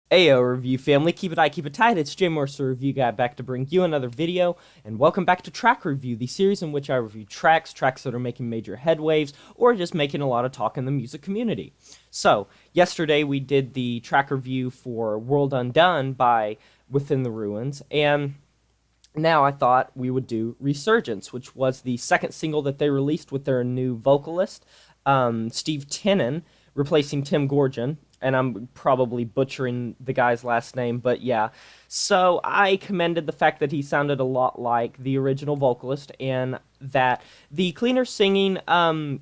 Ayo review family, keep it high, keep it tight. It's Jay Morse, the review guy, back to bring you another video, and welcome back to Track Review, the series in which I review tracks that are making major headwaves, or just making a lot of talk in the music community. So, yesterday we did the track review for World Undone by Within the Ruins, and now I thought we would do Resurgence, which was the second single that they released with their new vocalist, Steve Tenen, replacing Tim Gorgon. And I'm probably butchering the guy's last name, but yeah. So I commended the fact that he sounded a lot like the original vocalist, and that the cleaner singing,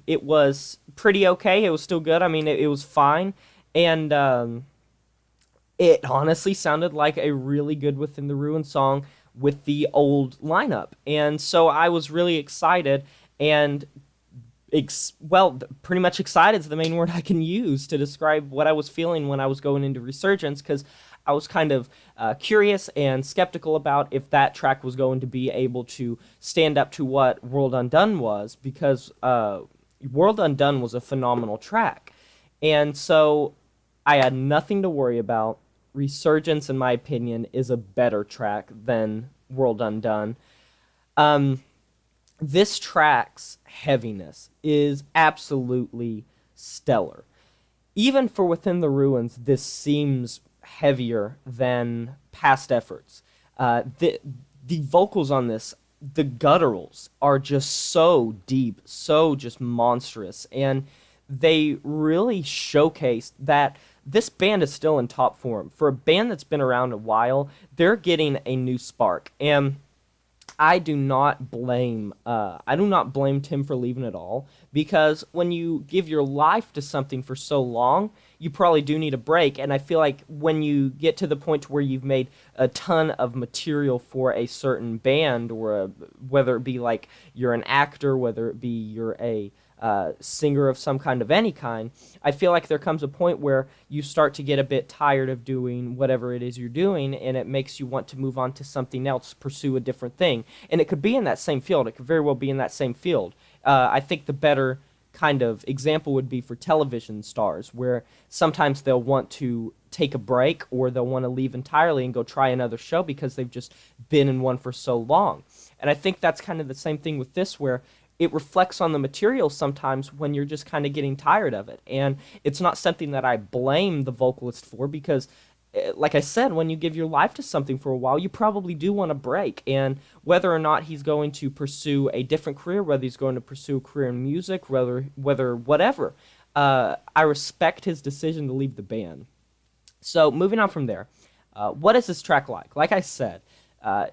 it was pretty okay. It was still good. I mean, it was fine. And it honestly sounded like a really good Within the Ruins song with the old lineup. And so I was really excited, and pretty much excited is the main word I can use to describe what I was feeling when I was going into Resurgence, because I was kind of curious and skeptical about if that track was going to be able to stand up to what World Undone was, because World Undone was a phenomenal track. And so I had nothing to worry about. Resurgence, in my opinion, is a better track than World Undone. This track's heaviness is absolutely stellar. Even for Within the Ruins, this seems heavier than past efforts. The vocals on this, the gutturals, are just so deep, so just monstrous, and they really showcase that this band is still in top form. For a band that's been around a while, they're getting a new spark, and I do not blame Tim for leaving at all, because when you give your life to something for so long, you probably do need a break. And I feel like when you get to the point where you've made a ton of material for a certain band, or whether it be like you're an actor, whether it be you're a singer of some kind of any kind, I feel like there comes a point where you start to get a bit tired of doing whatever it is you're doing, and it makes you want to move on to something else, pursue a different thing. And it could be in that same field. It could very well be in that same field. I think the better kind of example would be for television stars, where sometimes they'll want to take a break, or they'll want to leave entirely and go try another show because they've just been in one for so long. And I think that's kind of the same thing with this, where it reflects on the material sometimes when you're just kind of getting tired of it. And it's not something that I blame the vocalist for, because, like I said, when you give your life to something for a while, you probably do want a break. And whether or not he's going to pursue a different career, whether he's going to pursue a career in music, whatever, I respect his decision to leave the band. So moving on from there, what is this track like? Like I said,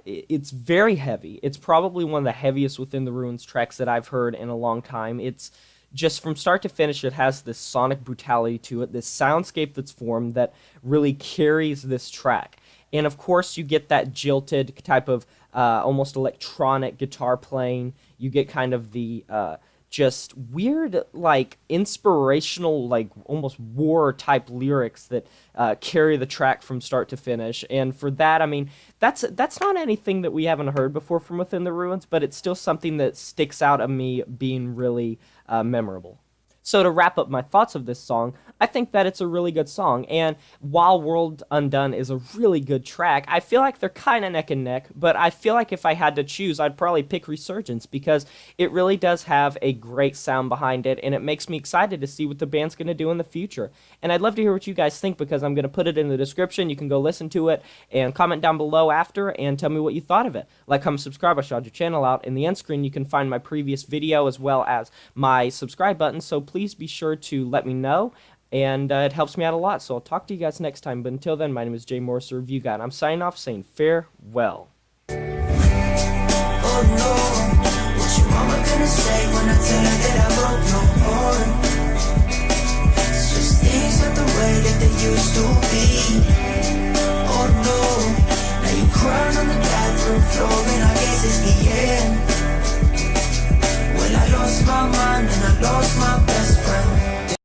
it's very heavy. It's probably one of the heaviest Within the Ruins tracks that I've heard in a long time. It's just from start to finish, it has this sonic brutality to it, this soundscape that's formed that really carries this track. And of course, you get that jilted type of almost electronic guitar playing. You get kind of the just weird, like, inspirational, like, almost war-type lyrics that carry the track from start to finish. And for that, I mean, that's not anything that we haven't heard before from Within the Ruins, but it's still something that sticks out of me being really memorable. So to wrap up my thoughts of this song, I think that it's a really good song, and while World Undone is a really good track, I feel like they're kind of neck and neck, but I feel like if I had to choose, I'd probably pick Resurgence, because it really does have a great sound behind it, and it makes me excited to see what the band's going to do in the future. And I'd love to hear what you guys think, because I'm going to put it in the description. You can go listen to it, and comment down below after, and tell me what you thought of it. Like, comment, subscribe, I shout your channel out. In the end screen, you can find my previous video, as well as my subscribe button, so please be sure to let me know, and it helps me out a lot. So I'll talk to you guys next time, but until then, my name is Jay Morse, the review guy, and I'm signing off saying farewell. Oh no, what your mama gonna say when I tell her that I broke no heart? It's just things not the way that they used to be.